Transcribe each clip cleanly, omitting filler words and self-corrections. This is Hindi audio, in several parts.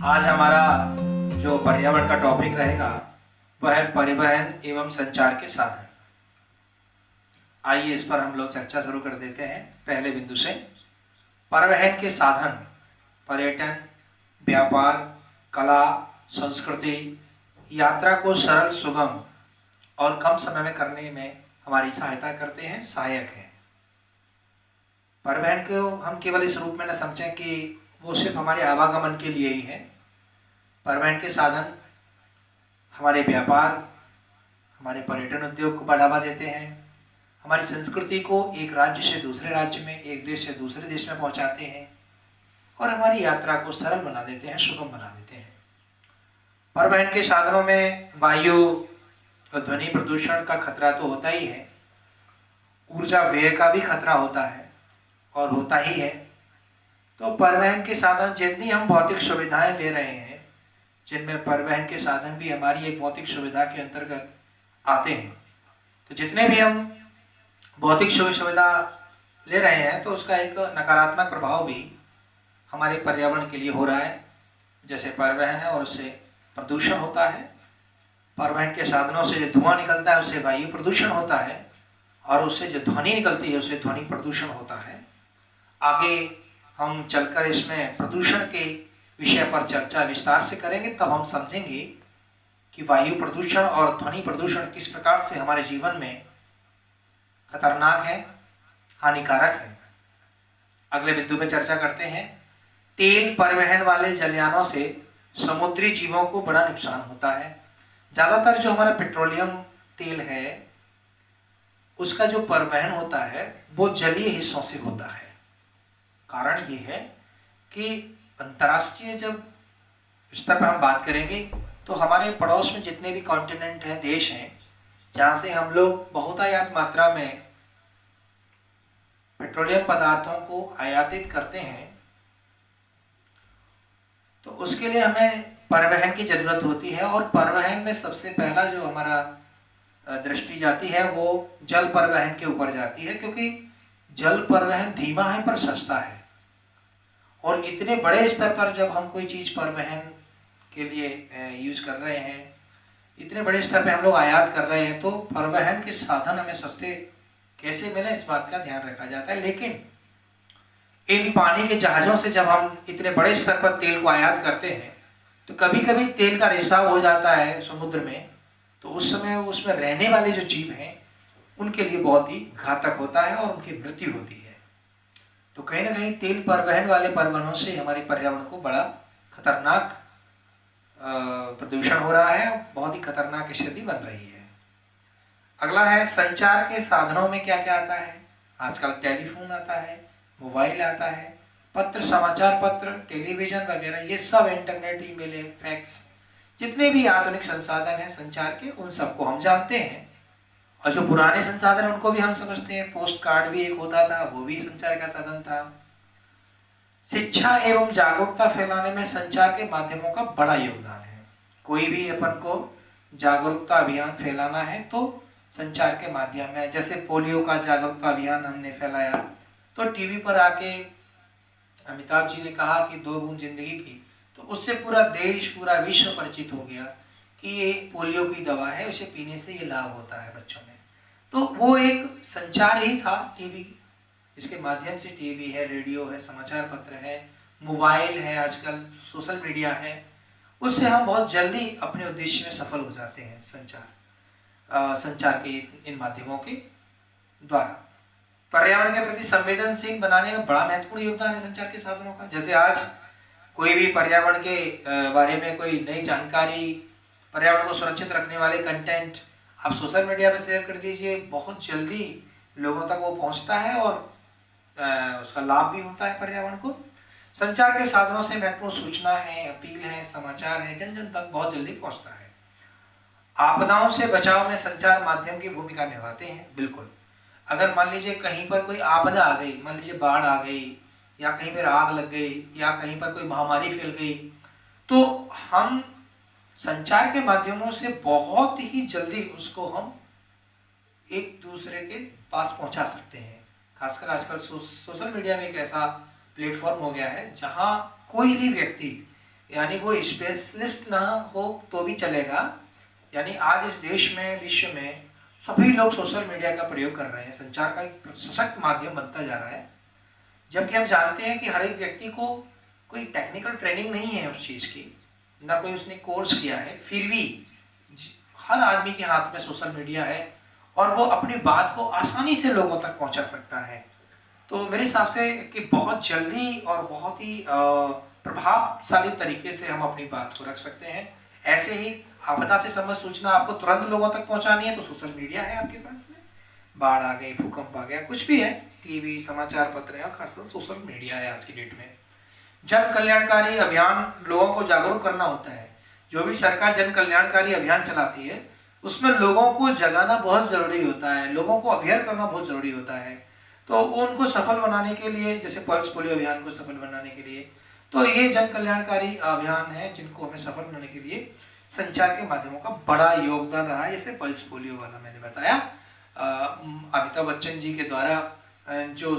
आज हमारा जो पर्यावरण का टॉपिक रहेगा वह है परिवहन एवं संचार के साधन। आइए इस पर हम लोग चर्चा शुरू कर देते हैं। पहले बिंदु से परिवहन के साधन पर्यटन, व्यापार, कला, संस्कृति, यात्रा को सरल, सुगम और कम समय में करने में हमारी सहायता करते हैं, सहायक हैं। परिवहन को हम केवल इस रूप में न समझें कि वो सिर्फ हमारे आवागमन के लिए ही है। परिवहन के साधन हमारे व्यापार, हमारे पर्यटन उद्योग को बढ़ावा देते हैं, हमारी संस्कृति को एक राज्य से दूसरे राज्य में, एक देश से दूसरे देश में पहुंचाते हैं और हमारी यात्रा को सरल बना देते हैं, सुगम बना देते हैं। परिवहन के साधनों में वायु और ध्वनि प्रदूषण का खतरा तो होता ही है, ऊर्जा व्यय का भी खतरा होता है और होता ही है। तो परिवहन के साधन जितनी हम भौतिक सुविधाएं ले रहे हैं, जिनमें परिवहन के साधन भी हमारी एक भौतिक सुविधा के अंतर्गत आते हैं, तो जितने भी हम भौतिक सुविधा ले रहे हैं तो उसका एक नकारात्मक प्रभाव भी हमारे पर्यावरण के लिए हो रहा है। जैसे परिवहन है और उससे प्रदूषण होता है, परिवहन के साधनों से जो धुआं निकलता है उससे वायु प्रदूषण होता है और उससे जो ध्वनि निकलती है उससे ध्वनि प्रदूषण होता है। आगे हम चलकर इसमें प्रदूषण के विषय पर चर्चा विस्तार से करेंगे, तब हम समझेंगे कि वायु प्रदूषण और ध्वनि प्रदूषण किस प्रकार से हमारे जीवन में खतरनाक है, हानिकारक है। अगले बिंदु पे चर्चा करते हैं। तेल परिवहन वाले जलयानों से समुद्री जीवों को बड़ा नुकसान होता है। ज़्यादातर जो हमारा पेट्रोलियम तेल है उसका जो परिवहन होता है वो जलीय हिस्सों से होता है। कारण ये है कि अंतर्राष्ट्रीय जब स्तर पर हम बात करेंगे तो हमारे पड़ोस में जितने भी कॉन्टिनेंट हैं, देश हैं, जहाँ से हम लोग बहुतायत मात्रा में पेट्रोलियम पदार्थों को आयातित करते हैं, तो उसके लिए हमें परिवहन की ज़रूरत होती है। और परिवहन में सबसे पहला जो हमारा दृष्टि जाती है वो जल परिवहन के ऊपर जाती है, क्योंकि जल परिवहन धीमा है पर सस्ता है। और इतने बड़े स्तर पर जब हम कोई चीज़ परिवहन के लिए यूज़ कर रहे हैं, इतने बड़े स्तर पे हम लोग आयात कर रहे हैं, तो परिवहन के साधन हमें सस्ते कैसे मिले इस बात का ध्यान रखा जाता है। लेकिन इन पानी के जहाज़ों से जब हम इतने बड़े स्तर पर तेल को आयात करते हैं तो कभी कभी तेल का रिसाव हो जाता है समुद्र में, तो उस समय उसमें रहने वाले जो जीव हैं उनके लिए बहुत ही घातक होता है और उनकी मृत्यु होती है। तो कहीं ना कहीं तेल परिवहन वाले परिवहनों से हमारे पर्यावरण को बड़ा खतरनाक प्रदूषण हो रहा है, बहुत ही खतरनाक स्थिति बन रही है। अगला है संचार के साधनों में क्या क्या आता है। आजकल टेलीफोन आता है, मोबाइल आता है, पत्र, समाचार पत्र, टेलीविज़न वगैरह, ये सब इंटरनेट, ईमेल, फैक्स, जितने भी आधुनिक संसाधन हैं संचार के, उन सबको हम जानते हैं। और जो पुराने संसाधन हैं उनको भी हम समझते हैं। पोस्ट कार्ड भी एक होता था, वो भी संचार का साधन था। शिक्षा एवं जागरूकता फैलाने में संचार के माध्यमों का बड़ा योगदान है। कोई भी अपन को जागरूकता अभियान फैलाना है तो संचार के माध्यम में, जैसे पोलियो का जागरूकता अभियान हमने फैलाया तो टीवी पर आके अमिताभ जी ने कहा कि 2 बूंद जिंदगी की, तो उससे पूरा देश, पूरा विश्व परिचित हो गया कि ये पोलियो की दवा है, उसे पीने से ये लाभ होता है बच्चों में। तो वो एक संचार ही था टीवी, इसके माध्यम से टीवी है, रेडियो है, समाचार पत्र है, मोबाइल है, आजकल सोशल मीडिया है, उससे हम बहुत जल्दी अपने उद्देश्य में सफल हो जाते हैं संचार के इन माध्यमों के द्वारा। पर्यावरण के प्रति संवेदनशील बनाने में बड़ा महत्वपूर्ण योगदान है संचार के साधनों का। जैसे आज कोई भी पर्यावरण के बारे में कोई नई जानकारी, पर्यावरण को सुरक्षित रखने वाले कंटेंट आप सोशल मीडिया पर शेयर कर दीजिए, बहुत जल्दी लोगों तक वो पहुंचता है और उसका लाभ भी होता है पर्यावरण को। संचार के साधनों से महत्वपूर्ण सूचना है, अपील है, समाचार है, जन जन तक बहुत जल्दी पहुंचता है। आपदाओं से बचाव में संचार माध्यम की भूमिका निभाते हैं। बिल्कुल, अगर मान लीजिए कहीं पर कोई आपदा आ गई, मान लीजिए बाढ़ आ गई या कहीं पर आग लग गई या कहीं पर कोई महामारी फैल गई, तो हम संचार के माध्यमों से बहुत ही जल्दी उसको हम एक दूसरे के पास पहुंचा सकते हैं। खासकर आजकल सोशल मीडिया में एक ऐसा प्लेटफॉर्म हो गया है जहां कोई भी व्यक्ति यानी वो स्पेशलिस्ट ना हो तो भी चलेगा। यानी आज इस देश में, विश्व में सभी लोग सोशल मीडिया का प्रयोग कर रहे हैं, संचार का एक सशक्त माध्यम बनता जा रहा है। जबकि हम जानते हैं कि हर एक व्यक्ति को कोई टेक्निकल ट्रेनिंग नहीं है उस चीज़ की, ना कोई उसने कोर्स किया है, फिर भी हर आदमी के हाथ में सोशल मीडिया है और वो अपनी बात को आसानी से लोगों तक पहुंचा सकता है। तो मेरे हिसाब से कि बहुत जल्दी और बहुत ही प्रभावशाली तरीके से हम अपनी बात को रख सकते हैं। ऐसे ही आपदा से संबंधित सूचना आपको तुरंत लोगों तक पहुंचानी है तो सोशल मीडिया है आपके पास में। बाढ़ आ गई, भूकंप आ गया, कुछ भी है, टीवी, समाचार पत्र है, खासकर सोशल मीडिया है आज की डेट में। जन कल्याणकारी अभियान, लोगों को जागरूक करना होता है। जो भी सरकार जन कल्याणकारी अभियान चलाती है उसमें लोगों को जगाना बहुत जरूरी होता है, लोगों को अवेयर करना बहुत जरूरी होता है। तो उनको सफल बनाने के लिए, जैसे पल्स पोलियो अभियान को सफल बनाने के लिए, तो ये जन कल्याणकारी अभियान है जिनको हमें सफल बनाने के लिए संचार के माध्यमों का बड़ा योगदान रहा है। जैसे पल्स पोलियो वाला मैंने बताया, अमिताभ बच्चन जी के द्वारा जो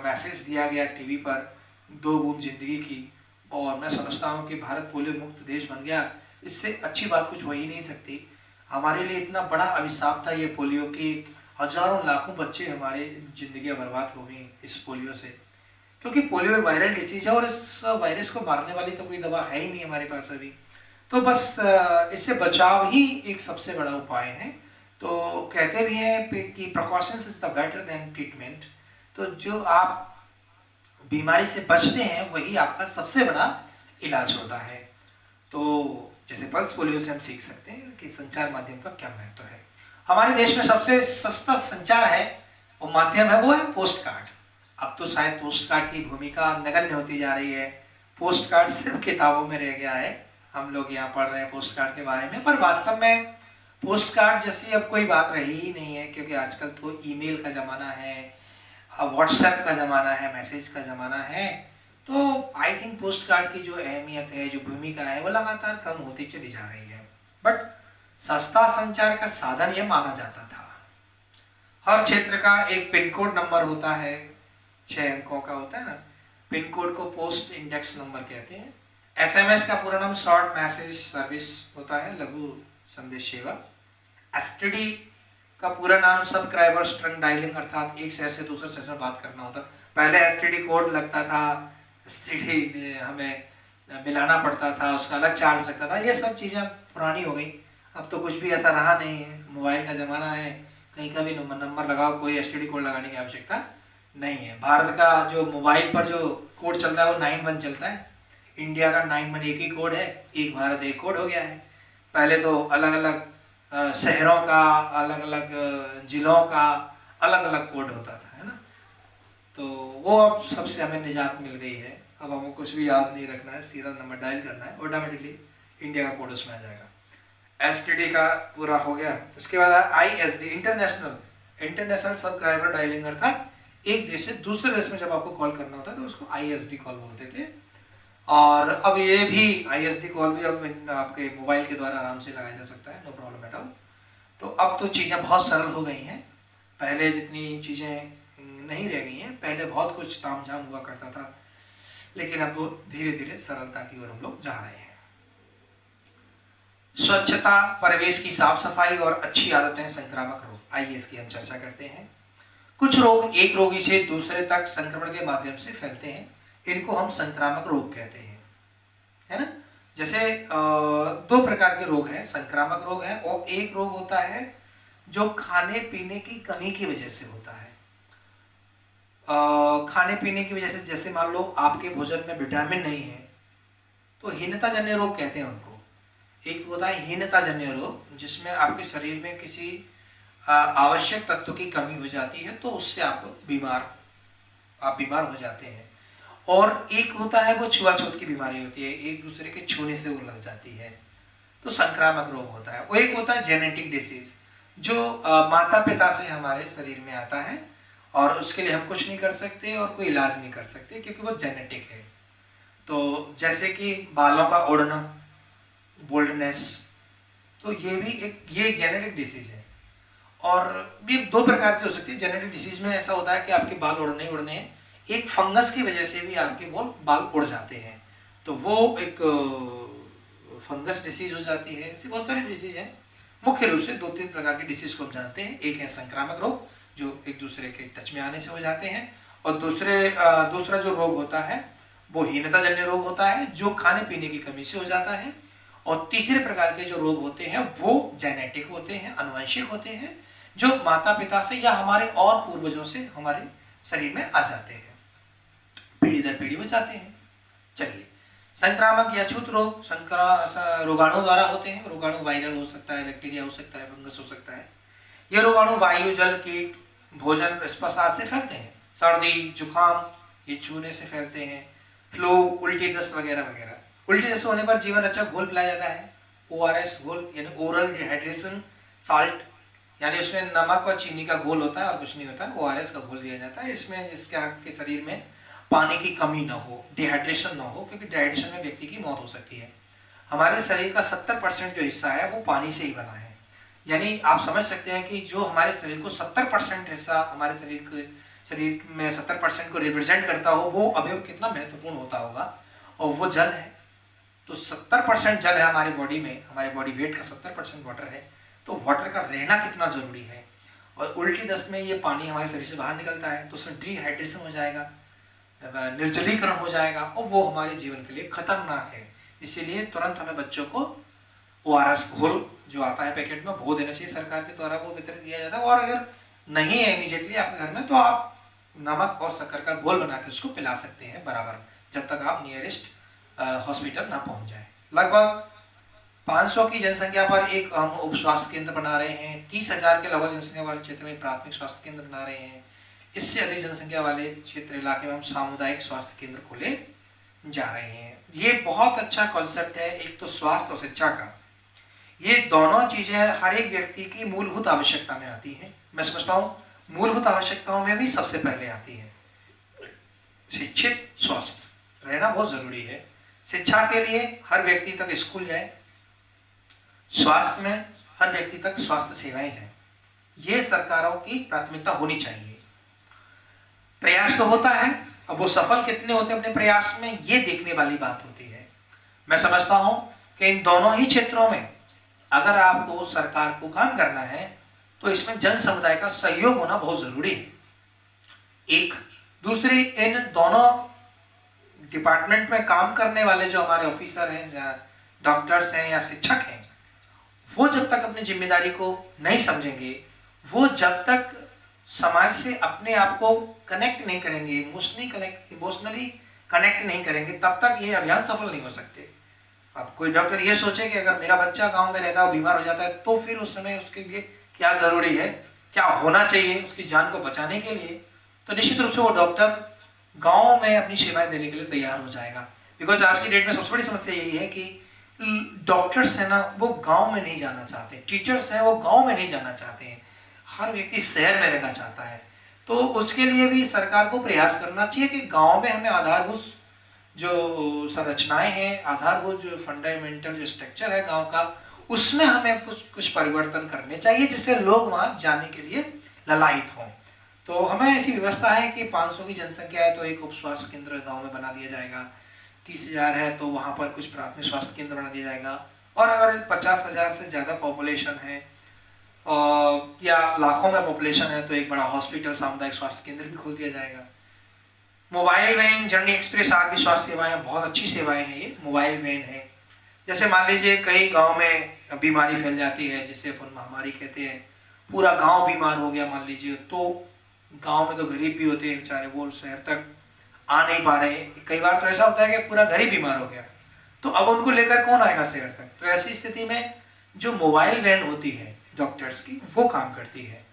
मैसेज दिया गया टीवी पर, 2 बूंद जिंदगी की, और मैं समझता हूँ कि भारत पोलियो मुक्त देश बन गया, इससे अच्छी बात कुछ हो ही नहीं सकती। हमारे लिए इतना बड़ा अभिशाप था ये पोलियो की, हजारों लाखों बच्चे हमारे जिंदगियां बर्बाद हो गई इस पोलियो से, क्योंकि पोलियो एक वायरल डिसीज है और इस वायरस को मारने वाली तो कोई दवा है ही नहीं हमारे पास अभी। तो बस इससे बचाव ही एक सबसे बड़ा उपाय है। तो कहते भी हैं कि precautions is the better than treatment. तो जो आप बीमारी से बचते हैं वही आपका सबसे बड़ा इलाज होता है। तो जैसे पल्स पोलियो से हम सीख सकते हैं कि संचार माध्यम का क्या महत्व है। हमारे देश में सबसे सस्ता संचार है, वो माध्यम है, वो है पोस्ट कार्ड। अब तो शायद पोस्ट कार्ड की भूमिका नगण्य होती जा रही है, पोस्ट कार्ड सिर्फ किताबों में रह गया है। हम लोग यहाँ पढ़ रहे हैं पोस्ट कार्ड के बारे में, पर वास्तव में पोस्ट कार्ड जैसी अब कोई बात रही ही नहीं है, क्योंकि आजकल तो ईमेल का ज़माना है, व्हाट्सएप का ज़माना है, मैसेज का ज़माना है। तो आई थिंक पोस्ट कार्ड की जो अहमियत है, जो भूमिका है, वो लगातार कम होती चली जा रही है। बट सस्ता संचार का साधन यह माना जाता था। हर क्षेत्र का एक पिन कोड नंबर होता है, 6 अंकों का होता है ना, पिन कोड को पोस्ट इंडेक्स नंबर कहते हैं। एसएमएस का पूरा नाम शॉर्ट मैसेज सर्विस होता है, लघु संदेश सेवा। एसटीडी का पूरा नाम सब्सक्राइबर स्ट्रिंग डायलिंग, अर्थात एक शहर से दूसरे शहर में बात करना होता। पहले एसटीडी कोड लगता था, एसटीडी हमें मिलाना पड़ता था, उसका अलग चार्ज लगता था। ये सब चीज़ें पुरानी हो गई, अब तो कुछ भी ऐसा रहा नहीं है। मोबाइल का ज़माना है, कहीं का भी नंबर लगाओ, कोई एसटीडी कोड लगाने की आवश्यकता नहीं है। भारत का जो मोबाइल पर जो कोड चलता है वो 91 चलता है। इंडिया का 91 एक ही कोड है, एक भारत एक कोड हो गया है। पहले तो अलग अलग शहरों का, अलग अलग जिलों का अलग अलग कोड होता था, है ना। तो वो अब सबसे हमें निजात मिल गई है। अब हमें कुछ भी याद नहीं रखना है, सीधा नंबर डायल करना है, ऑटोमेटिकली इंडिया का कोड उसमें आ जाएगा। एसटीडी का पूरा हो गया। उसके बाद आईएसडी, इंटरनेशनल सब्सक्राइबर डायलिंग, अर्थात एक देश से दूसरे देश में जब आपको कॉल करना होता है तो उसको आईएसडी कॉल बोलते थे। और अब ये भी आईएसडी कॉल भी अब आपके मोबाइल के द्वारा आराम से लगाया जा सकता है, नो प्रॉब्लम एट ऑल। तो अब तो चीज़ें बहुत सरल हो गई हैं, पहले जितनी चीज़ें नहीं रह गई हैं। पहले बहुत कुछ तामझाम हुआ करता था, लेकिन अब वो धीरे धीरे सरलता की ओर हम लोग जा रहे हैं। स्वच्छता, परिवेश की साफ सफाई और अच्छी आदतें संक्रामक रोग, आइए इसकी हम चर्चा करते हैं। कुछ रोग एक रोगी से दूसरे तक संक्रमण के माध्यम से फैलते हैं, इनको हम संक्रामक रोग कहते हैं, है ना। जैसे 2 प्रकार के रोग हैं, संक्रामक रोग है, और एक रोग होता है जो खाने पीने की कमी की वजह से होता है। खाने पीने की वजह से, जैसे मान लो आपके भोजन में विटामिन नहीं है तो हीनता जन्य रोग कहते हैं उनको। एक होता है हीनता जन्य रोग, जिसमें आपके शरीर में किसी आवश्यक तत्व की कमी हो जाती है, तो उससे आप बीमार हो जाते हैं। और एक होता है वो छुआछूत की बीमारी होती है, एक दूसरे के छूने से वो लग जाती है, तो संक्रामक रोग होता है। वो एक होता है जेनेटिक डिसीज, जो माता पिता से हमारे शरीर में आता है और उसके लिए हम कुछ नहीं कर सकते और कोई इलाज नहीं कर सकते, क्योंकि वो जेनेटिक है। तो जैसे कि बालों का उड़ना, बोल्डनेस, तो ये भी एक जेनेटिक डिसीज है। और ये 2 प्रकार की हो सकती है। जेनेटिक डिसीज में ऐसा होता है कि आपके बाल उड़ने हैं, एक फंगस की वजह से भी आपके बाल उड़ जाते हैं। तो वो एक फंगस डिसीज हो जाती है। ऐसी बहुत सारी डिसीज हैं, मुख्य रूप से 2-3 प्रकार की डिसीज को हम जानते हैं। एक है संक्रामक रोग जो एक दूसरे के टच में आने से हो जाते हैं, और दूसरा जो रोग होता है वो हीनता जन्य रोग होता है जो खाने पीने की कमी से हो जाता है, और तीसरे प्रकार के जो रोग होते हैं वो जेनेटिक होते हैं, अनुवंशिक होते हैं, जो माता पिता से या हमारे और पूर्वजों से हमारे शरीर में आ जाते हैं, पीढ़ी दर पीढ़ी में जाते हैं। चलिए, संक्रामक या छूत रोग रोगाणु द्वारा होते हैं। रोगाणु वायरल हो सकता है, बैक्टीरिया हो सकता है, फंगस हो सकता है। ये रोगाणु वायु, जल, कीट, भोजन, स्पर्श आदि से फैलते हैं। सर्दी, जुकाम ये छूने से फैलते हैं। फ्लू, उल्टी, दस्त वगैरह वगैरह। उल्टी दस्त होने पर जीवन रक्षक घोल पिलाया जाता है, ORS घोल, यानी ओरल डिहाइड्रेशन साल्ट, यानी उसमें नमक और चीनी का घोल होता है और कुछ नहीं होता है, ORS का घोल दिया जाता है। इसमें जिसके आपके शरीर में पानी की कमी ना हो, डिहाइड्रेशन ना हो, क्योंकि डिहाइड्रेशन में व्यक्ति की मौत हो सकती है। हमारे शरीर का 70% जो हिस्सा है वो पानी से ही बना है। यानी आप समझ सकते हैं कि जो हमारे शरीर को 70% हिस्सा, हमारे शरीर में 70% को रिप्रेजेंट करता हो, वो अवयव कितना महत्वपूर्ण होता होगा, और वो जल है। तो 70% जल है हमारे बॉडी में, हमारे बॉडी वेट का 70% वाटर है, तो वाटर का रहना कितना जरूरी है। और उल्टी दस्त में ये पानी हमारे शरीर से बाहर निकलता है, तो उसमें डिहाइड्रेशन हो जाएगा, निर्जलीकरण हो जाएगा, और वो हमारे जीवन के लिए खतरनाक है। इसीलिए तुरंत हमें बच्चों को ORS घोल जो आता है पैकेट में वो देना चाहिए, सरकार के द्वारा वो वितरित किया जाता है। और अगर नहीं है इमीडिएटली आपके घर में, तो आप नमक और शक्कर का घोल बना के उसको पिला सकते हैं बराबर, जब तक आप नियरेस्ट हॉस्पिटल ना पहुंच जाए। लगभग 500 की जनसंख्या पर एक हम उप स्वास्थ्य केंद्र बना रहे हैं। 30,000 के लगभग जनसंख्या वाले क्षेत्र में प्राथमिक स्वास्थ्य केंद्र बना रहे हैं। इससे अधिक जनसंख्या वाले क्षेत्र इलाके में हम सामुदायिक स्वास्थ्य केंद्र खोले जा रहे हैं। ये बहुत अच्छा कॉन्सेप्ट है, एक तो स्वास्थ्य और शिक्षा का। ये दोनों चीजें हर एक व्यक्ति की मूलभूत आवश्यकता में आती हैं। मैं समझता हूँ मूलभूत आवश्यकताओं में भी सबसे पहले आती है शिक्षित स्वस्थ रहना बहुत जरूरी है। शिक्षा के लिए हर व्यक्ति तक स्कूल जाए, स्वास्थ्य में हर व्यक्ति तक स्वास्थ्य सेवाएं जाए, ये सरकारों की प्राथमिकता होनी चाहिए। प्रयास तो होता है, अब वो सफल कितने होते हैं अपने प्रयास में, ये देखने वाली बात होती है। मैं समझता हूं कि इन दोनों ही क्षेत्रों में अगर आपको सरकार को काम करना है तो इसमें जन समुदाय का सहयोग होना बहुत जरूरी है। एक दूसरी, इन दोनों डिपार्टमेंट में काम करने वाले जो हमारे ऑफिसर हैं, डॉक्टर्स हैं या शिक्षक हैं, वो जब तक अपनी जिम्मेदारी को नहीं समझेंगे, वो जब तक समाज से अपने आप को कनेक्ट नहीं करेंगे, इमोशनली कनेक्ट नहीं करेंगे, तब तक ये अभियान सफल नहीं हो सकते। अब कोई डॉक्टर ये सोचे कि अगर मेरा बच्चा गांव में रहता है, बीमार हो जाता है, तो फिर उस समय उसके लिए क्या जरूरी है, क्या होना चाहिए उसकी जान को बचाने के लिए, तो निश्चित रूप से वो डॉक्टर गांव में अपनी सेवाएं देने के लिए तैयार हो जाएगा। बिकॉज आज की डेट में सबसे बड़ी समस्या यही है कि डॉक्टर्स है ना, वो गांव में नहीं जाना चाहते, टीचर्स हैं वो गांव में नहीं जाना चाहते हैं, हर व्यक्ति शहर में रहना चाहता है। तो उसके लिए भी सरकार को प्रयास करना चाहिए कि गांव में हमें आधारभूत जो संरचनाएं हैं, आधारभूत जो फंडामेंटल जो स्ट्रक्चर है गांव का, उसमें हमें कुछ परिवर्तन करने चाहिए, जिससे लोग वहां जाने के लिए ललायित हों। तो हमें ऐसी व्यवस्था है कि 500 की जनसंख्या है तो एक उप स्वास्थ्य केंद्र गाँव में बना दिया जाएगा, 30,000 है तो वहाँ पर कुछ प्राथमिक स्वास्थ्य केंद्र बना दिया जाएगा, और अगर 50,000 से ज़्यादा पॉपुलेशन है या लाखों में पॉपुलेशन है तो एक बड़ा हॉस्पिटल, सामुदायिक स्वास्थ्य केंद्र भी खोल दिया जाएगा। मोबाइल वैन, जर्नी एक्सप्रेस आदि स्वास्थ्य सेवाएं, बहुत अच्छी सेवाएं हैं ये मोबाइल वैन है। जैसे मान लीजिए कई गांव में बीमारी फैल जाती है जिसे अपन महामारी कहते हैं, पूरा गांव बीमार हो गया मान लीजिए, तो गांव में तो गरीब भी होते हैं बेचारे, वो शहर तक आ नहीं पा रहे हैं। कई बार तो ऐसा होता है कि पूरा घर ही बीमार हो गया, तो अब उनको लेकर कौन आएगा शहर तक। तो ऐसी स्थिति में जो मोबाइल वैन होती है डॉक्टर्स की, वो काम करती है।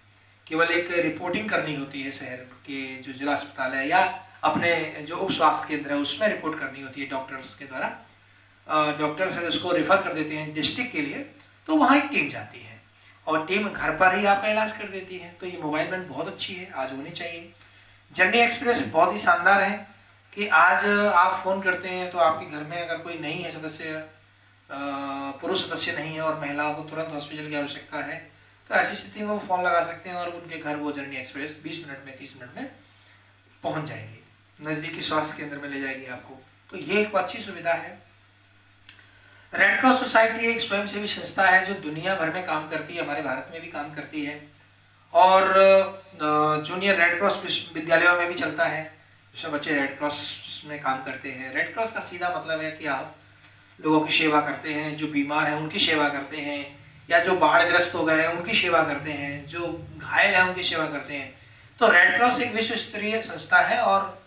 केवल एक रिपोर्टिंग करनी होती है शहर के जो जिला अस्पताल है या अपने जो उप स्वास्थ्य केंद्र है उसमें रिपोर्ट करनी होती है डॉक्टर्स के द्वारा। डॉक्टर फिर उसको रेफर कर देते हैं डिस्ट्रिक्ट के लिए, तो वहाँ एक टीम जाती है और टीम घर पर ही आपका इलाज कर देती है। तो ये मोबाइल वैन बहुत अच्छी है, आज होनी चाहिए। जर्नी एक्सप्रेस बहुत ही शानदार है कि आज आप फ़ोन करते हैं तो आपके घर में अगर कोई नहीं है सदस्य, पुरुष सदस्य नहीं है और महिलाओं को तुरंत हॉस्पिटल की आवश्यकता है, तो ऐसी स्थिति में वो फ़ोन लगा सकते हैं और उनके घर वो जर्नी एक्सप्रेस 20 मिनट में 30 मिनट में पहुंच जाएगी, नज़दीकी स्वास्थ्य केंद्र में ले जाएगी आपको। तो ये एक अच्छी सुविधा है। रेड क्रॉस सोसाइटी एक स्वयंसेवी संस्था है जो दुनिया भर में काम करती है, हमारे भारत में भी काम करती है और जूनियर रेड क्रॉस विद्यालयों में भी चलता है, जिसमें बच्चे रेड क्रॉस में काम करते हैं। रेड क्रॉस का सीधा मतलब है कि आप लोगों की सेवा करते हैं, जो बीमार हैं उनकी सेवा करते हैं, या जो बाढ़ग्रस्त हो गए हैं उनकी सेवा करते हैं, जो घायल हैं उनकी सेवा करते हैं। तो रेड क्रॉस एक विश्व स्तरीय संस्था है और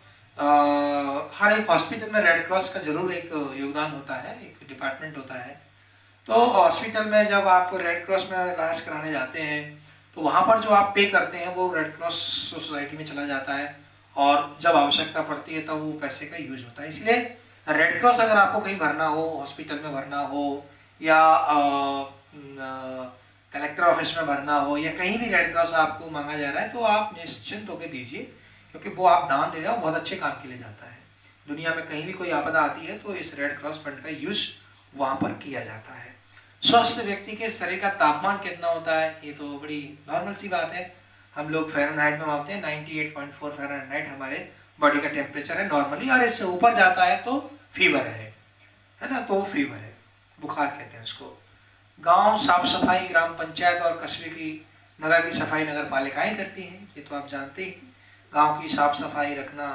हर एक हॉस्पिटल में रेड क्रॉस का जरूर एक योगदान होता है, एक डिपार्टमेंट होता है। तो हॉस्पिटल में जब आप रेड क्रॉस में इलाज कराने जाते हैं तो वहाँ पर जो आप पे करते हैं वो रेड क्रॉस सोसाइटी में चला जाता है और जब आवश्यकता पड़ती है तब वो पैसे का यूज होता है। इसलिए रेड क्रॉस अगर आपको कहीं भरना हो, हॉस्पिटल में भरना हो या कलेक्टर ऑफिस में भरना हो या कहीं भी रेड क्रॉस आपको मांगा जा रहा है तो आप निश्चिंत होकर दीजिए, क्योंकि वो आप दान दे रहे हो, बहुत अच्छे काम के लिए जाता है। दुनिया में कहीं भी कोई आपदा आती है तो इस रेड क्रॉस फंड का यूज वहाँ पर किया जाता है। स्वस्थ व्यक्ति के शरीर का तापमान कितना होता है, ये तो बड़ी नॉर्मल सी बात है। हम लोग फ़ारेनहाइट में मापते हैं, 98.4 फ़ारेनहाइट हमारे बॉडी का टेम्परेचर है नॉर्मली, और इससे ऊपर जाता है तो फीवर है ना, तो फीवर है, बुखार कहते हैं उसको। गांव साफ सफाई ग्राम पंचायत और कस्बे की नगर की सफाई नगर पालिकाएं करती हैं, ये तो आप जानते ही। गांव की साफ सफाई रखना,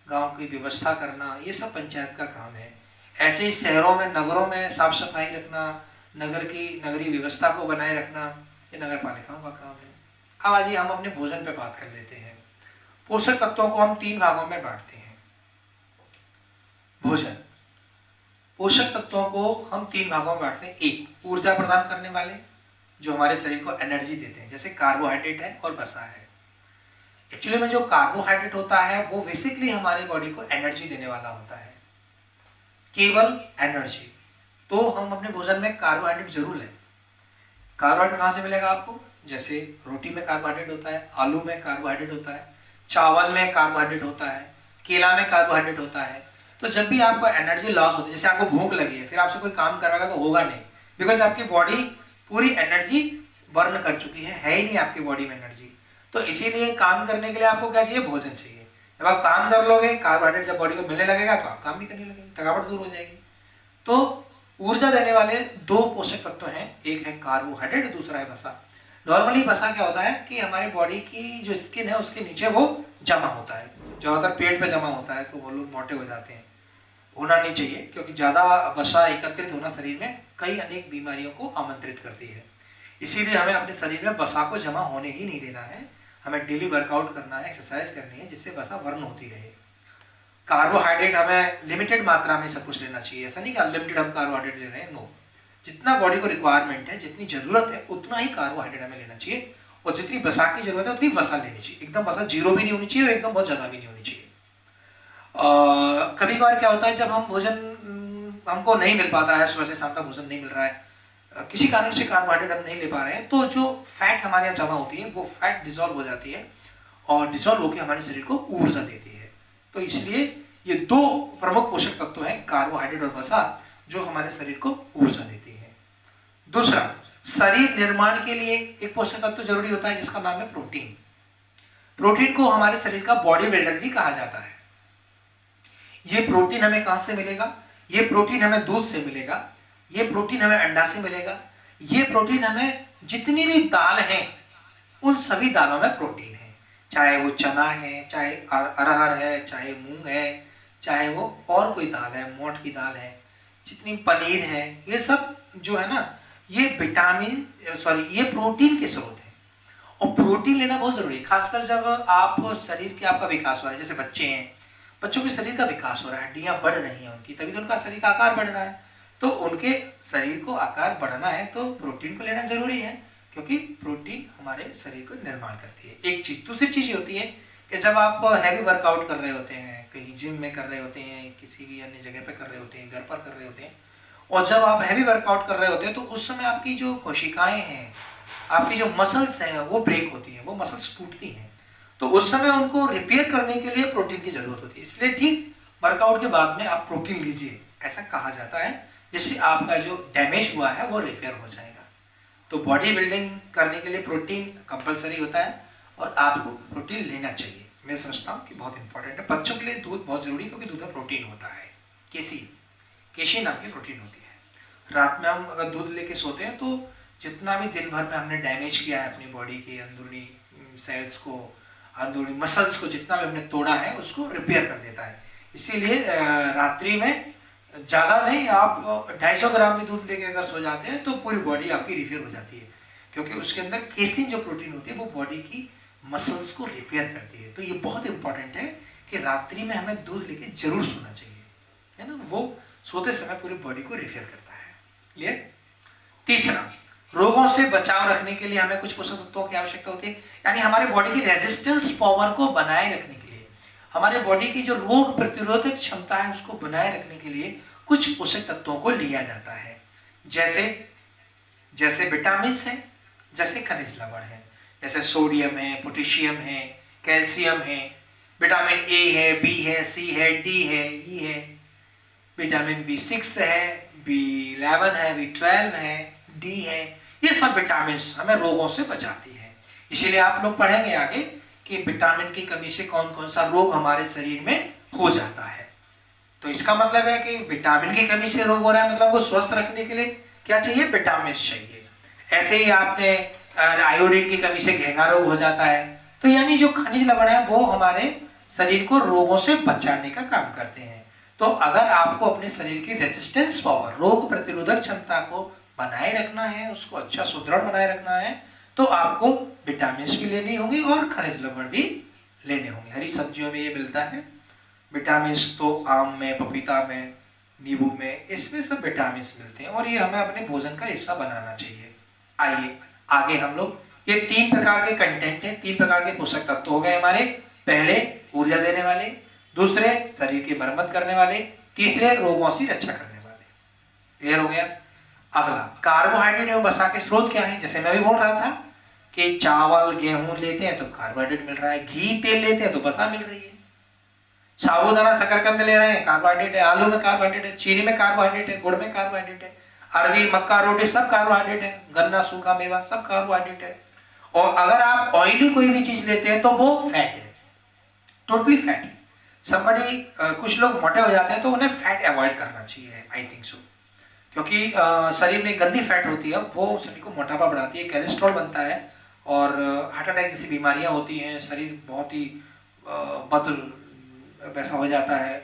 गांव की व्यवस्था करना, ये सब पंचायत का काम है। ऐसे ही शहरों में, नगरों में साफ सफाई रखना, नगर की नगरीय व्यवस्था को बनाए रखना, ये नगर पालिकाओं का काम है। अब आइए हम अपने भोजन पे बात कर लेते हैं। पोषक तत्वों को हम 3 भागों में बांटते हैं। भोजन, पोषक तत्वों को हम 3 भागों में बांटते हैं। एक, ऊर्जा प्रदान करने वाले जो हमारे शरीर को एनर्जी देते हैं, जैसे कार्बोहाइड्रेट है और वसा है। एक्चुअली में जो कार्बोहाइड्रेट होता है वो बेसिकली हमारी बॉडी को एनर्जी देने वाला होता है, केवल एनर्जी। तो हम अपने भोजन में कार्बोहाइड्रेट जरूर लें। कार्बोहाइड्रेट कहाँ से मिलेगा आपको? जैसे रोटी में कार्बोहाइड्रेट होता है, आलू में कार्बोहाइड्रेट होता है, चावल में कार्बोहाइड्रेट होता है, केला में कार्बोहाइड्रेट होता है। तो जब भी आपको एनर्जी लॉस होती है, जैसे आपको भूख लगी है, फिर आपसे कोई काम करवाएगा तो होगा नहीं, बिकॉज आपकी बॉडी पूरी एनर्जी बर्न कर चुकी है ही नहीं आपकी बॉडी में एनर्जी। तो इसीलिए काम करने के लिए आपको क्या चाहिए? भोजन चाहिए। जब आप काम कर लोगे, कार्बोहाइड्रेट जब बॉडी को मिलने लगेगा तो आप काम भी करने लगेंगे, थकावट दूर हो जाएगी। तो ऊर्जा देने वाले 2 पोषक तत्व हैं, एक है कार्बोहाइड्रेट, दूसरा है वसा। नॉर्मली वसा क्या होता है कि हमारे बॉडी की जो स्किन है उसके नीचे वो जमा होता है, ज़्यादातर पेट पे जमा होता है, तो वो लोग मोटे हो जाते हैं। होना नहीं चाहिए, क्योंकि ज़्यादा वसा एकत्रित होना शरीर में कई अनेक बीमारियों को आमंत्रित करती है। इसीलिए हमें अपने शरीर में वसा को जमा होने ही नहीं देना है। हमें डेली वर्कआउट करना है, एक्सरसाइज करनी है, जिससे वसा बर्न होती रहे। कार्बोहाइड्रेट हमें लिमिटेड मात्रा में सब कुछ लेना चाहिए, ऐसा नहीं कि अनलिमिटेड हम कार्बोहाइड्रेट ले रहे हैं, नो। जितना बॉडी को रिक्वायरमेंट है, जितनी जरूरत है, उतना ही कार्बोहाइड्रेट हमें लेना चाहिए, और जितनी वसा की जरूरत है उतनी वसा लेनी चाहिए। एकदम वसा जीरो भी नहीं होनी चाहिए और एकदम बहुत ज़्यादा भी नहीं होनी चाहिए। कभी कभार क्या होता है, जब हम भोजन हमको नहीं मिल पाता है, सुबह से शाम तक भोजन नहीं मिल रहा है, किसी कारण से कार्बोहाइड्रेट हम नहीं ले पा रहे हैं, तो जो फैट हमारे यहाँ जमा होती है वो फैट डिसॉल्व हो जाती है और डिसॉल्व होकर हमारे शरीर को ऊर्जा देती है। तो इसलिए ये 2 प्रमुख पोषक तत्व हैं, कार्बोहाइड्रेट और वसा, जो हमारे शरीर को ऊर्जा देती है। दूसरा, शरीर निर्माण के लिए एक पोषक तत्व जरूरी होता है जिसका नाम है प्रोटीन। प्रोटीन को हमारे शरीर का बॉडी बिल्डर भी कहा जाता है। ये प्रोटीन हमें कहां से मिलेगा? ये प्रोटीन हमें दूध से मिलेगा, ये प्रोटीन हमें अंडा से मिलेगा, ये प्रोटीन हमें जितनी भी दाल हैं उन सभी दालों में प्रोटीन है, चाहे वो चना है, चाहे अरहर है, चाहे मूंग है, चाहे वो और कोई दाल है, मोठ की दाल है, जितनी पनीर है, ये सब जो है ना, ये ये प्रोटीन के स्रोत है। और प्रोटीन लेना बहुत जरूरी है, खासकर जब आप शरीर के आपका विकास हो रहा है। जैसे बच्चे हैं, बच्चों के शरीर का विकास हो रहा है, हड्डियां बढ़ रही हैं उनकी, तभी तो उनका शरीर का आकार बढ़ रहा है। तो उनके शरीर को आकार बढ़ाना है तो प्रोटीन को लेना जरूरी है, क्योंकि प्रोटीन हमारे शरीर को निर्माण करती है। एक चीज। दूसरी चीज होती है कि जब आप हैवी वर्कआउट कर रहे होते हैं, कहीं जिम में कर रहे होते हैं, किसी भी अन्य जगह पे कर रहे होते हैं, घर पर कर रहे होते हैं, और जब आप हैवी वर्कआउट कर रहे होते हैं तो उस समय आपकी जो कोशिकाएं हैं, आपकी जो मसल्स हैं, वो ब्रेक होती हैं, वो मसल्स टूटती हैं। तो उस समय उनको रिपेयर करने के लिए प्रोटीन की जरूरत होती है। इसलिए ठीक वर्कआउट के बाद में आप प्रोटीन लीजिए, ऐसा कहा जाता है, जिससे आपका जो डैमेज हुआ है वो रिपेयर हो जाएगा। तो बॉडी बिल्डिंग करने के लिए प्रोटीन कंपलसरी होता है और आपको प्रोटीन लेना चाहिए। मैं समझता हूँ कि बहुत इंपॉर्टेंट है। बच्चों के लिए दूध बहुत जरूरी है, क्योंकि दूध में प्रोटीन होता है। केसीन, केसीन नाम की प्रोटीन होती है। रात में हम अगर दूध लेके सोते हैं तो जितना भी दिन भर में हमने डैमेज किया है अपनी बॉडी के अंदरूनी सेल्स को, अंदरूनी मसल्स को, जितना भी हमने तोड़ा है उसको रिपेयर कर देता है। इसीलिए रात्रि में ज़्यादा नहीं, आप 250 ग्राम भी दूध लेके अगर सो जाते हैं तो पूरी बॉडी आपकी रिपेयर हो जाती है, क्योंकि उसके अंदर केसिन जो प्रोटीन होती है वो बॉडी की मसल्स को रिपेयर करती है। तो ये बहुत इंपॉर्टेंट है कि रात्रि में हमें दूध लेके जरूर सोना चाहिए, है ना, वो सोते समय पूरी बॉडी को रिपेयर करता है। क्लियर। तीसरा, रोगों से बचाव रखने के लिए हमें कुछ पोषक तत्वों की आवश्यकता होती है, यानी हमारे बॉडी की रेजिस्टेंस पावर को बनाए रखने के लिए, हमारे बॉडी की जो रोग प्रतिरोधक क्षमता है उसको बनाए रखने के लिए कुछ पोषक तत्वों को लिया जाता है। जैसे विटामिन है, जैसे खनिज लवण है, जैसे सोडियम है, पोटेशियम है, कैल्शियम है, विटामिन ए है, बी है, सी है, डी है, ई है, विटामिन B6 है, B11 है, B12 है, डी है। ये सब विटामिन हमें रोगों से बचाती है। इसीलिए आप लोग पढ़ेंगे आगे कि विटामिन की कमी से कौन कौन सा रोग हमारे शरीर में हो जाता है। तो इसका मतलब है कि विटामिन की कमी से रोग हो रहा है, मतलब वो स्वस्थ रखने के लिए क्या चाहिए, विटामिन चाहिए। ऐसे ही आपने आयोडीन की कमी से घेंघा रोग हो जाता है। तो यानी जो खनिज लवण है वो हमारे शरीर को रोगों से बचाने का काम करते हैं। तो अगर आपको अपने शरीर की रेजिस्टेंस पावर, रोग प्रतिरोधक क्षमता को बनाए रखना है, उसको अच्छा सुदृढ़ बनाए रखना है, तो आपको विटामिन भी लेनी होंगी और खनिज लवण भी लेने होंगे। हरी सब्जियों में ये मिलता है विटामिन, तो आम में, पपीता में, नींबू में, इसमें सब विटामिन मिलते हैं और ये हमें अपने भोजन का हिस्सा बनाना चाहिए। आइए आगे हम लोग, ये 3 प्रकार के कंटेंट हैं, 3 प्रकार के पोषक तत्व हो गए हमारे। पहले ऊर्जा देने वाले, दूसरे शरीर की मरम्मत करने वाले, तीसरे रोगों से रक्षा करने वाले। क्लियर हो गया। अगला, कार्बोहाइड्रेट एवं वसा के स्रोत क्या है। जैसे मैं भी बोल रहा था कि चावल गेहूं लेते हैं तो कार्बोहाइड्रेट मिल रहा है, घी तेल लेते हैं तो वसा मिल रही है, साबूदाना शकरकंद ले रहे हैं कार्बोहाइड्रेट है, आलू में कार्बोहाइड्रेट है, चीनी में कार्बोहाइड्रेट है, गुड़ में कार्बोहाइड्रेट है, अरबी, मक्का, रोटी सब कार्बोहाइड्रेट है, गन्ना, सूखा मेवा सब कार्बोहाइड्रेट है। और अगर आप ऑयली कोई भी चीज लेते हैं तो वो फैट है, टोटली फैट है। समबडी कुछ लोग मोटे हो जाते हैं तो उन्हें फैट अवॉइड करना चाहिए, आई थिंक सो, क्योंकि शरीर में गंदी फैट होती है, वो शरीर को मोटापा बढ़ाती है, कोलेस्ट्रॉल बनता है और हार्ट अटैक जैसी बीमारियां होती हैं, शरीर बहुत ही बद वैसा हो जाता है,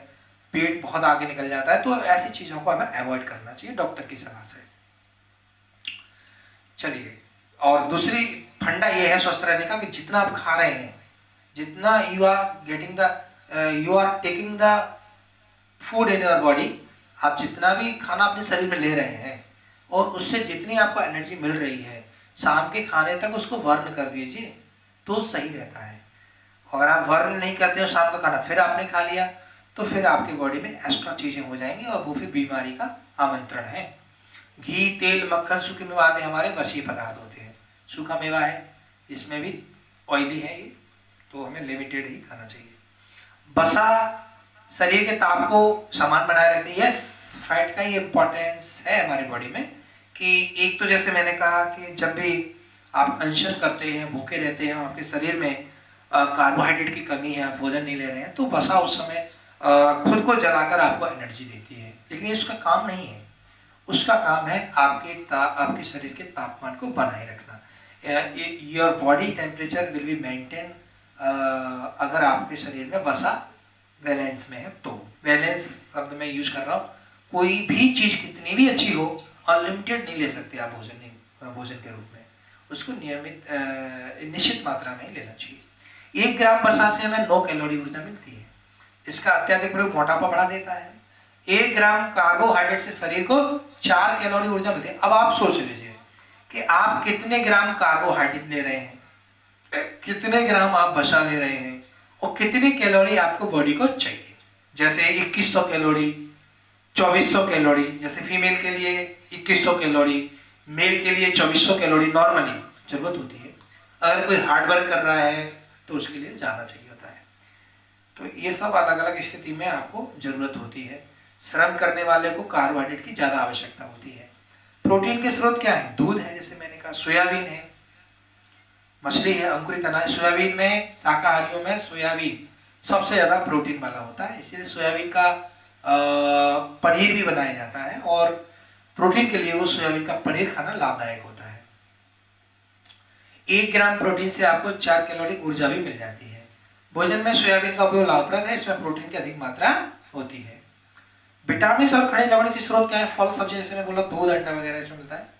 पेट बहुत आगे निकल जाता है। तो ऐसी चीज़ों को हमें अवॉइड करना चाहिए डॉक्टर की सलाह से। चलिए, और दूसरी फंडा ये है स्वस्थ रहने का कि जितना आप खा रहे हैं, जितना you are taking the food in your body, आप जितना भी खाना अपने शरीर में ले रहे हैं और उससे जितनी आपको एनर्जी मिल रही है, शाम के खाने तक उसको वर्न कर दीजिए तो सही रहता है। और आप वर्न नहीं करते हो शाम का खाना, फिर आपने खा लिया, तो फिर आपकी बॉडी में एक्स्ट्रा चीजें हो जाएंगी और वो फिर बीमारी का आमंत्रण है। घी, तेल, मक्खन, सूखे मेवा आदि हमारे वसीय पदार्थ होते हैं। सूखा मेवा है, इसमें भी ऑयली है ये, तो हमें लिमिटेड ही खाना चाहिए। वसा शरीर के ताप को समान बनाए रखती है। फैट का ही इम्पोर्टेंस है हमारी बॉडी में कि एक तो जैसे मैंने कहा कि जब भी आप अनशन करते हैं, भूखे रहते हैं, आपके शरीर में कार्बोहाइड्रेट की कमी है, आप भोजन नहीं ले रहे हैं, तो वसा उस समय खुद को जलाकर आपको एनर्जी देती है, लेकिन ये उसका काम नहीं है। उसका काम है आपके शरीर के तापमान को बनाए रखना। Your body temperature will be maintain अगर आपके शरीर में वसा बैलेंस में है तो। बैलेंस शब्द मैं यूज कर रहा हूँ, कोई भी चीज कितनी भी अच्छी हो, अनलिमिटेड नहीं ले सकते आप भोजन के रूप में, उसको नियमित निश्चित मात्रा में ही लेना चाहिए। 1 ग्राम वसा से हमें 9 कैलोरी ऊर्जा मिलती है। इसका अत्यधिक प्रयोग मोटापा बढ़ा देता है। 1 ग्राम कार्बोहाइड्रेट से शरीर को 4 कैलोरी ऊर्जा मिलती है। अब आप सोच लीजिए कि आप कितने ग्राम कार्बोहाइड्रेट ले रहे हैं, कितने ग्राम आप वसा ले रहे हैं और कितनी कैलोरी आपको बॉडी को चाहिए। जैसे 2100 कैलोरी, 2400 कैलोरी, जैसे फीमेल के लिए 2100 कैलोरी, मेल के लिए 2400 कैलोरी नॉर्मली जरूरत होती है। अगर कोई हार्ड वर्क कर रहा है तो उसके लिए ज़्यादा चाहिए होता है। तो ये सब अलग अलग स्थिति में आपको जरूरत होती है। श्रम करने वाले को कार्बोहाइड्रेट की ज़्यादा आवश्यकता होती है। प्रोटीन के स्रोत क्या है? दूध है, जैसे मैंने कहा, सोयाबीन है, मछली है, अंकुरित अनाज। सोयाबीन में, शाकाहारियों में सोयाबीन सबसे ज़्यादा प्रोटीन वाला होता है, इसलिए सोयाबीन का पनीर भी बनाया जाता है और प्रोटीन के लिए वो सोयाबीन का पनीर खाना लाभदायक होता है। 1 ग्राम प्रोटीन से आपको 4 कैलोरी ऊर्जा भी मिल जाती है। भोजन में सोयाबीन का उपयोग लाभप्रद है, इसमें प्रोटीन की अधिक मात्रा होती है। विटामिन और खनिज लवण की स्रोत क्या है? फल सब्जी, जैसे मैं बोला दूध अंडा वगैरह इसमें मिलता है।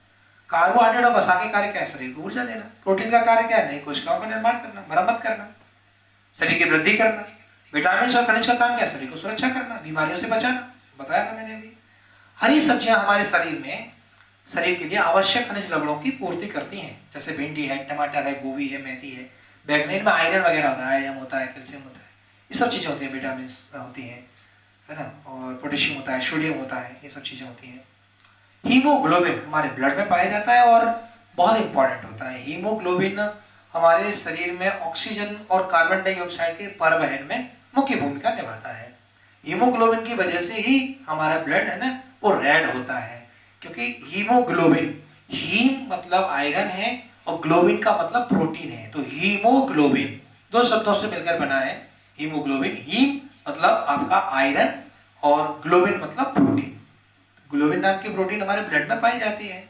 कार्बोहाइड्रेट और वसा के कार्य क्या है? शरीर को ऊर्जा देना। प्रोटीन का कार्य क्या है? नई कोशिकाओं का निर्माण करना, मरम्मत करना, शरीर की वृद्धि करना। विटामिन और खनिज का काम क्या है? शरीर को सुरक्षा करना, बीमारियों से बचाना, बताया था मैंने अभी। हरी सब्जियां हमारे शरीर के लिए आवश्यक खनिज लवणों की पूर्ति करती हैं, जैसे भिंडी है, टमाटर है, गोभी है, मेथी है। बैगन में आयरन वगैरह होता है, आयरन होता है, कैल्शियम होता है, ये सब चीजें होती हैं, विटामिन होती हैं, है ना, और पोटेशियम होता है, सोडियम होता है, ये सब चीजें होती हैं। हीमोग्लोबिन हमारे ब्लड में पाया जाता है और बहुत इंपॉर्टेंट होता है। हीमोग्लोबिन हमारे शरीर में ऑक्सीजन और कार्बन डाइऑक्साइड के परिवहन में मुख्य भूमिका निभाता है। हीमोग्लोबिन की वजह से ही हमारा ब्लड है ना वो रेड होता है, क्योंकि हीमोग्लोबिन, हीम मतलब आयरन है और ग्लोबिन का मतलब प्रोटीन है, तो हीमोग्लोबिन 2 शब्दों से मिलकर बना है हीमोग्लोबिन। हीम मतलब आपका आयरन और ग्लोबिन मतलब प्रोटीन। ग्लोबिन नाम की प्रोटीन हमारे ब्लड में पाई जाती है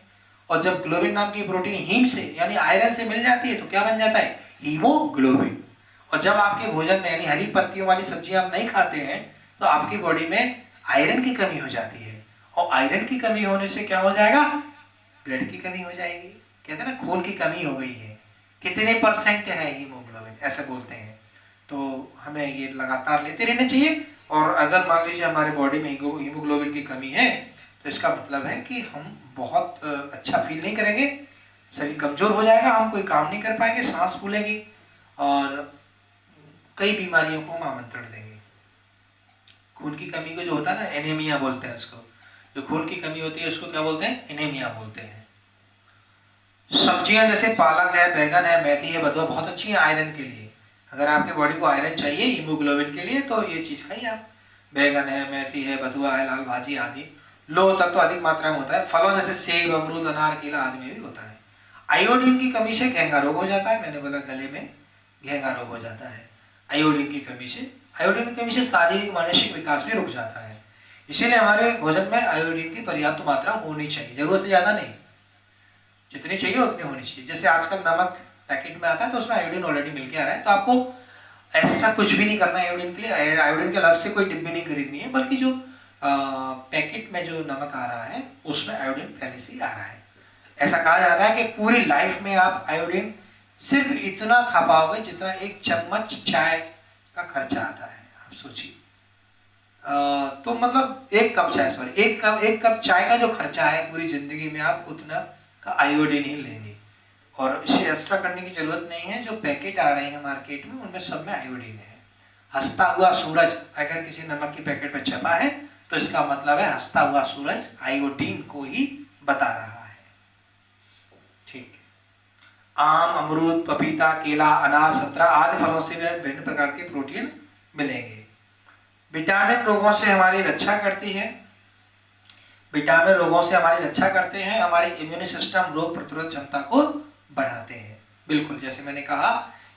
और जब ग्लोबिन नाम की प्रोटीन हीम से यानी आयरन से मिल जाती है तो क्या बन जाता है? हीमोग्लोबिन। और जब आपके भोजन में यानी हरी पत्तियों वाली सब्जियां आप नहीं खाते हैं तो आपकी बॉडी में आयरन की कमी हो जाती है और आयरन की कमी होने से क्या हो जाएगा? ब्लड की कमी हो जाएगी। कहते हैं ना खून की कमी हो गई है। कितने % है हीमोग्लोबिन, ऐसे बोलते हैं। तो हमें ये लगातार लेते रहना चाहिए और अगर मान लीजिए हमारे बॉडी में हीमोग्लोबिन की कमी है तो इसका मतलब है कि हम बहुत अच्छा फील नहीं करेंगे, शरीर कमजोर हो जाएगा, हम कोई काम नहीं कर पाएंगे, सांस फूलेगी और कई बीमारियों को हम आमंत्रण देंगे। खून की कमी को जो होता है ना, एनीमिया बोलते हैं उसको। जो खून की कमी होती है उसको क्या बोलते हैं? एनीमिया बोलते हैं। सब्जियां जैसे पालक है, बैगन है, मेथी है, बथुआ बहुत अच्छी है आयरन के लिए। अगर आपके बॉडी को आयरन चाहिए हीमोग्लोबिन के लिए तो ये चीज खाइए आप। बैगन है, मेथी है, बथुआ है, लाल भाजी आदि। लोह तत्व अधिक मात्रा में होता है फलों जैसे सेब, अमरूद, अनार, केला आदि में भी होता है। आयोडीन की कमी से घेंगा रोग हो जाता है, मैंने बोला गले में घेंगा रोग हो जाता है आयोडीन की कमी से। आयोडीन की कमी से शारीरिक मानसिक विकास भी रुक जाता है, इसीलिए हमारे भोजन में आयोडीन की पर्याप्त मात्रा होनी चाहिए, जरूरत से ज्यादा नहीं, जितनी चाहिए उतनी होनी चाहिए। जैसे आजकल नमक पैकेट में आता है तो उसमें आयोडीन ऑलरेडी मिल के आ रहा है, तो आपको एक्स्ट्रा कुछ भी नहीं करना है आयोडीन के लिए। आयोडीन के अलग से कोई डिब्बी नहीं खरीदनी है, बल्कि जो पैकेट में जो नमक आ रहा है उसमें आयोडीन पहले से ही आ रहा है। ऐसा कहा जाता है कि पूरी लाइफ में आप आयोडीन सिर्फ इतना खा पाओगे जितना 1 चम्मच चाय का खर्चा आता है। आप सोचिए, तो मतलब 1 कप चाय, सॉरी 1 कप चाय का जो खर्चा है पूरी जिंदगी में आप उतना का आयोडीन ही लेंगे और इसे एक्स्ट्रा करने की जरूरत नहीं है। जो पैकेट आ रहे हैं मार्केट में उनमें सब में आयोडीन है। हंसता हुआ सूरज अगर किसी नमक की पैकेट पर छपा है तो इसका मतलब है हंसता हुआ सूरज आयोडीन को ही बता रहा है। ठीक है। आम, अमरूद, पपीता, केला, अनार, संतरा आदि फलों से विभिन्न प्रकार के प्रोटीन मिलेंगे। विटामिन रोगों से हमारी रक्षा करती है, विटामिन रोगों से हमारी रक्षा करते हैं, हमारी इम्यून सिस्टम रोग प्रतिरोध क्षमता को बढ़ाते हैं। बिल्कुल जैसे मैंने कहा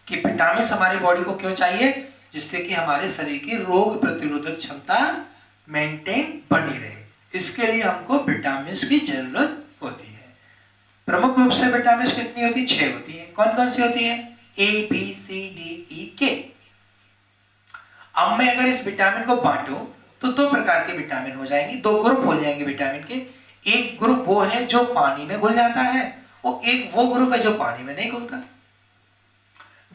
कि विटामिन हमारी बॉडी को क्यों चाहिए? जिससे कि हमारे शरीर की रोग प्रतिरोधक क्षमता मेंटेन बनी रहे, इसके लिए हमको विटामिन की जरूरत होती है। प्रमुख रूप से विटामिन कितनी होती है? 6 होती है। कौन कौन सी होती है? A, B, C, D, E, K। अब मैं अगर इस विटामिन को बांटूं तो 2 प्रकार के विटामिन हो जाएंगे, 2 ग्रुप हो जाएंगे विटामिन के। एक ग्रुप वो है जो पानी में घुल जाता है और एक वो ग्रुप है जो पानी में नहीं घुलता।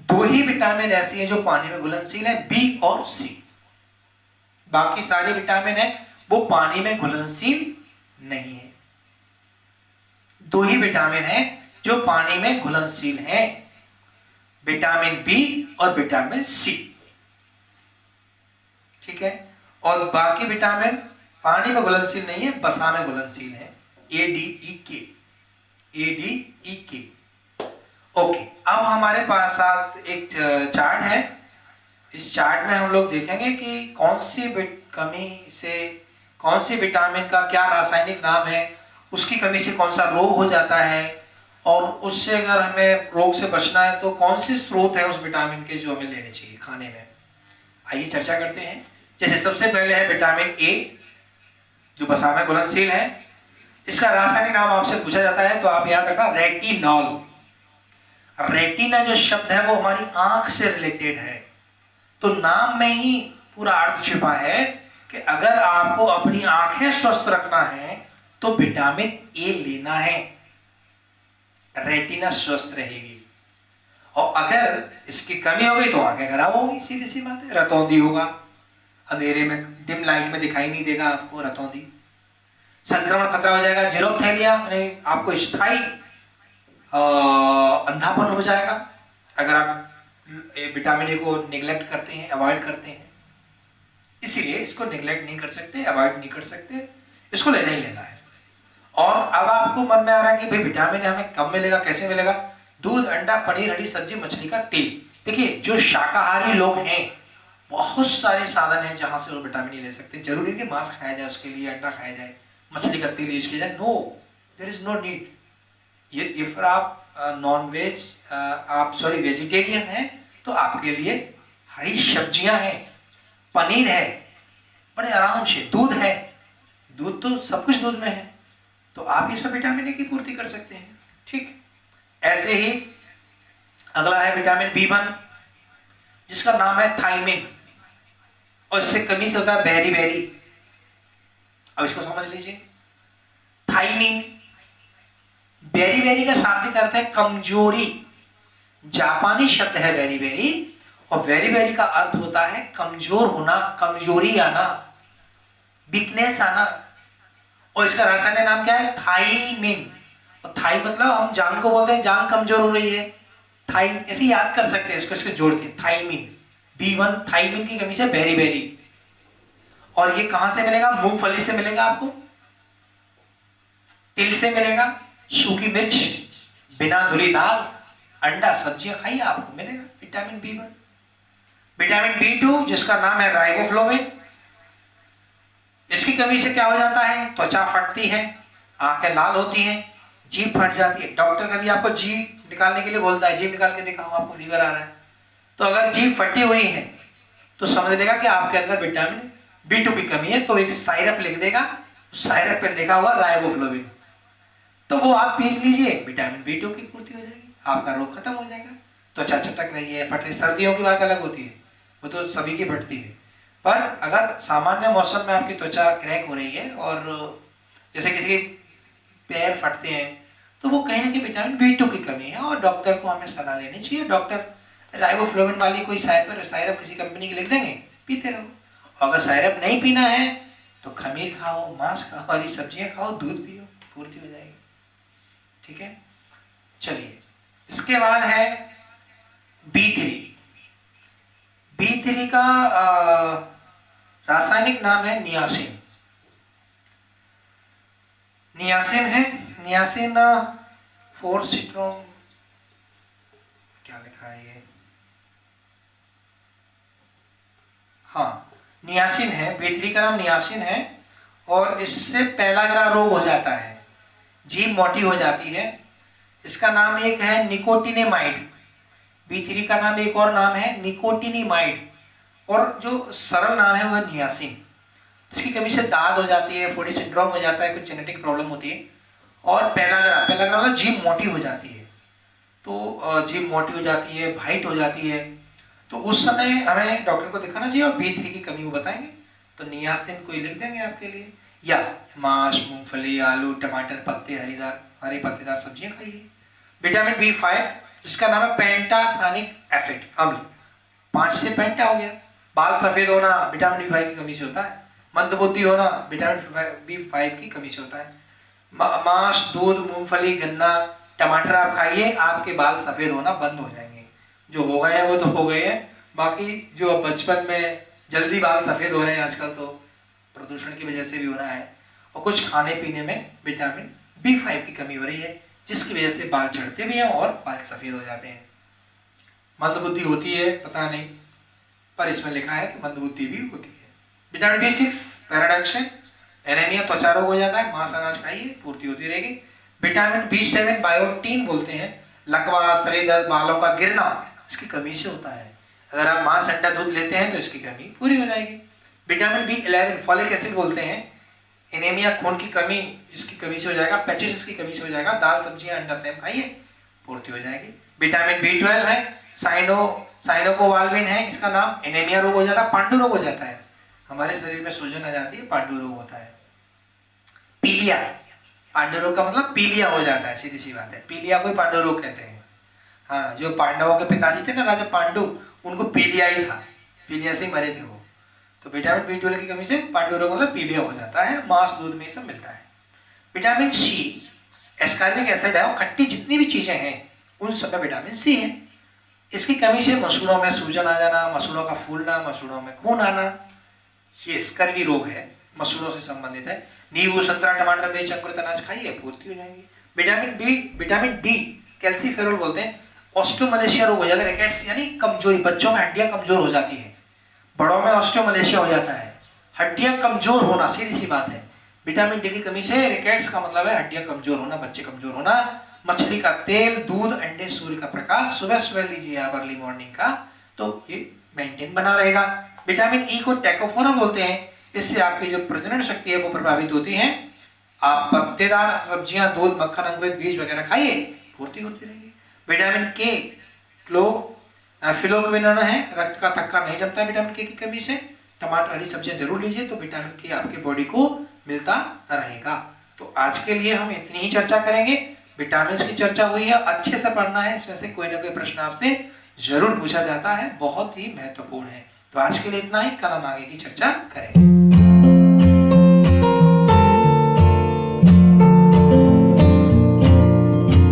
2 ही विटामिन ऐसी हैं जो पानी में घुलनशील है, B और C। बाकी सारे विटामिन है वो पानी में घुलनशील नहीं है। 2 ही विटामिन है जो पानी में घुलनशील है, विटामिन बी और विटामिन सी। ठीक है। और बाकी विटामिन पानी में घुलनशील नहीं है, वसा में घुलनशील है, ए डी ई के। ओके, अब हमारे पास साथ एक चार्ट है। इस चार्ट में हम लोग देखेंगे कि कौन सी विटामिन का क्या रासायनिक नाम है, उसकी कमी से कौन सा रोग हो जाता है और उससे अगर हमें रोग से बचना है तो कौन से स्रोत है उस विटामिन के जो हमें लेने चाहिए खाने में। आइए चर्चा करते हैं जैसे सबसे पहले है विटामिन ए, जो वसा में घुलनशील है। इसका रासायनिक नाम आपसे पूछा जाता है तो आप याद रखना रेटिनॉल। रेटिना जो शब्द है वो हमारी आंख से रिलेटेड है, तो नाम में ही पूरा अर्थ छिपा है कि अगर आपको अपनी आंखें स्वस्थ रखना है तो विटामिन ए लेना है, रेटिना स्वस्थ रहेगी। और अगर इसकी कमी हो गई तो आंखें खराब होगी, सीधी सी बात है। रतौंधी होगा, अंधेरे में डिम लाइट में दिखाई नहीं देगा आपको रतौंधी। संक्रमण खतरा हो जाएगा, जीरोथैलिया आपको स्थायी अंधापन हो जाएगा अगर आप विटामिन ए को निगलेक्ट करते हैं, अवॉइड करते हैं। इसीलिए इसको निगलेक्ट नहीं कर सकते, अवॉइड नहीं कर सकते, इसको लेना ही लेना है। और अब आपको मन में आ रहा है कि भाई विटामिन ए हमें कब मिलेगा, कैसे मिलेगा? दूध, अंडा, पनीर, हरी सब्जी, मछली का तेल। देखिए जो शाकाहारी लोग हैं बहुत सारे साधन हैं जहां से वो विटामिन ए ले सकते हैं। जरूरी है कि मांस खाया जाए उसके लिए, अंडा खाया जाए, मछली का तेल यूज किया जाए? No, there is no need. ये इफ आप नॉन वेज आप सॉरी वेजिटेरियन हैं तो आपके लिए हरी सब्जियां हैं, पनीर है, बड़े आराम से, दूध है, दूध तो सब कुछ दूध में है, तो आप ये सब विटामिन ए की पूर्ति कर सकते हैं। ठीक, ऐसे ही अगला है विटामिन बी1 जिसका नाम है थायमिन, और इससे कमी से होता है बेरी बेरी। अब इसको समझ लीजिए, थायमिन, बेरी बेरी का शाब्दिक अर्थ है कमजोरी। जापानी शब्द है बेरी बेरी, और बेरी बेरी का अर्थ होता है कमजोर होना, कमजोरी आना, वीकनेस आना। और इसका रासायनिक नाम क्या है? थाइमिन। और थाई मतलब हम जांग को बोलते हैं, जांग कमजोर हो रही है, थाई, ऐसे याद कर सकते हैं इसको, इसको जोड़ के थाइमिन। बी1 थाइमिन की कमी से बेरी बेरी। और ये कहां से मिलेगा? मूंगफली से मिलेगा आपको, तिल से मिलेगा, सूखी मिर्च, बिना धुली दाल, अंडा, सब्जियां खाइए, आपको मिलेगा विटामिन बी1। विटामिन बी2 जिसका नाम है राइबोफ्लोविन, इसकी कमी से क्या हो जाता है? त्वचा फटती है, आंखें लाल होती हैं, जीभ फट जाती है। डॉक्टर कभी आपको जीभ निकालने के लिए बोलता है, जीभ निकाल के दिखाओ, आपको फीवर आ रहा है, तो अगर जीभ फटी हुई है तो समझ लेगा कि आपके अंदर विटामिन बी2 की कमी है। तो एक साइरप लिख देगा, साइरप पे लिखा हुआ राइबोफ्लोविन, तो वो आप पी लीजिए, विटामिन बी2 की पूर्ति हो जाएगी, आपका रोग खत्म हो जाएगा। त्वचा चटक रही है, फट रही, सर्दियों की बात अलग होती है, वो तो सभी की फटती है। पर अगर सामान्य मौसम में आपकी त्वचा क्रैक हो रही है और जैसे किसी के पैर फटते हैं, तो वो कहीं ना कहीं विटामिन बी2 की कमी है, और डॉक्टर को हमें सलाह लेनी चाहिए। डॉक्टर राइबोफ्लोविन वाली कोई साइरप किसी कंपनी की लिख देंगे, पीते रहो। अगर साइरप नहीं पीना है तो खमीर खाओ, मांस खाओ, हरी सब्जियां खाओ, दूध पियो, पूर्ति हो जाएगी। ठीक है, चलिए इसके बाद है बी3। बी3 का रासायनिक नाम है नियासिन। नियासिन है, नियासिन फोर सिट्रोम, क्या लिखा है ये, हाँ नियासिन है, बी3 का नाम नियासिन है। और इससे पहला रोग हो जाता है, जीभ मोटी हो जाती है। इसका नाम एक है निकोटिनेमाइड, बी3 का नाम एक और नाम है निकोटिनेमाइड, और जो सरल नाम है वह नियासिन। इसकी कमी से दाद हो जाती है, फोडी सिंड्रोम हो जाता है, कुछ जेनेटिक प्रॉब्लम होती है। और पेलाग्रा मतलब जीभ मोटी हो जाती है, तो जीभ मोटी हो जाती है, वाइट हो जाती है, तो उस समय हमें डॉक्टर को दिखाना चाहिए और बी3 की कमी वो बताएंगे, तो नियासिन कोई लिख देंगे आपके लिए। या मांस, मूंगफली, आलू, टमाटर, पत्ते, हरी पत्तेदार सब्जियां खाइए। विटामिन बी5 जिसका नाम है पेंटाथानिक एसिड, अम्ल, 5 से पेंटा हो गया। बाल सफेद होना विटामिन बी5 की कमी से होता है। मंदबुद्धि होना विटामिन बी5 की कमी से होता है। मांस, दूध, मूंगफली, गन्ना, टमाटर आप खाइए, आपके बाल सफेद होना बंद हो जाएंगे। जो हो गए हैं वो तो हो गए हैं, बाकी जो बचपन में जल्दी बाल सफेद हो रहे हैं आजकल, तो प्रदूषण की वजह से भी हो रहा है, और कुछ खाने पीने में विटामिन बी5 की कमी हो रही है, जिसकी वजह से बाल झड़ते भी हैं और बाल सफेद हो जाते हैं। मंदबुद्धि होती है, पता नहीं, पर इसमें लिखा है कि मंदबुद्धि भी होती है। विटामिन बी6 पैराडॉक्स है, एनीमिया, त्वचा रोग हो जाता है, मांस अनाज खाइए, पूर्ति होती रहेगी। विटामिन बी7 बायोटीन बोलते हैं, लकवा, शरीर दर्द, बालों का गिरना, इसकी कमी से होता है। अगर आप मांस, अंडा, दूध लेते हैं तो इसकी कमी पूरी हो जाएगी। विटामिन B11 फॉलिक एसिड बोलते हैं। एनीमिया खून की कमी इसकी कमी से हो जाएगा, पैचिस इसकी कमी से हो जाएगा। दाल सब्जियां अंडा सेम खाइए, पूर्ति हो जाएगी। विटामिन B12 है, साइनोकोवाल्विन है इसका नाम। एनीमिया रोग हो जाता है, पांडु रोग हो जाता है, हमारे शरीर में सूजन आ जाती है, पांडु रोग होता है। पीलिया, पांडु रोग का मतलब पीलिया हो जाता है, सीधी सी बात है। पीलिया को पांडु रोग कहते हैं। हाँ, जो पांडवों के पिताजी थे ना, राजा पांडु, उनको पीलिया ही था, पीलिया से ही मरे थे वो। तो विटामिन B12 की कमी से पांडु रोग मतलब पीलिया हो जाता है। मांस दूध में सब मिलता है। विटामिन C एस्कॉर्बिक एसिड है, और खट्टी जितनी भी चीजें हैं उन सब में विटामिन C है। इसकी कमी से मसूड़ों में सूजन आ जाना, मसूड़ों का फूलना, मसूड़ों में खून आना, ये स्कर्वी रोग है, मसूड़ों से संबंधित है। नींबू, संतरा, टमाटर, मिर्च, अंकुरित अनाज खाइए, पूर्ति हो जाएगी। विटामिन D कैल्सीफेरोल बोलते हैं। ऑस्टियोमलेशिया रोग हो जाता है, रिकेट्स यानी कमजोरी, बच्चों में हड्डियां कमजोर हो जाती है, बड़ों में ऑस्टियोमलेशिया हो जाता है, हड्डियां कमजोर होना, सीधी सी बात है। विटामिन D की कमी से रिकेट्स का मतलब है हड्डियां कमजोर होना, बच्चे कमजोर होना। मछली का तेल, दूध, अंडे, सूर्य का प्रकाश सुबह सुबह लीजिए आप अर्ली मॉर्निंग का, तो ये मेंटेन बना रहेगा। विटामिन E को टैकोफोरा बोलते हैं। इससे आपकी जो प्रजनन शक्ति है वो प्रभावित होती है। आप पत्तेदार सब्जियां, दूध, मक्खन, अंकुरित बीज वगैरह खाइए, पूर्ति होती रहेगी। विटामिन K फिलोक्विनोन है, रक्त का थक्का नहीं जमता है विटामिन K की कमी से। टमाटर, हरी सब्जियां जरूर लीजिए, तो विटामिन K आपके बॉडी को मिलता रहेगा। तो आज के लिए हम इतनी ही चर्चा करेंगे। विटामिन की चर्चा हुई है, अच्छे से पढ़ना है, इसमें से कोई ना कोई प्रश्न आपसे जरूर पूछा जाता है, बहुत ही महत्वपूर्ण है। तो आज के लिए इतना ही, कल हम आगे की चर्चा करेंगे।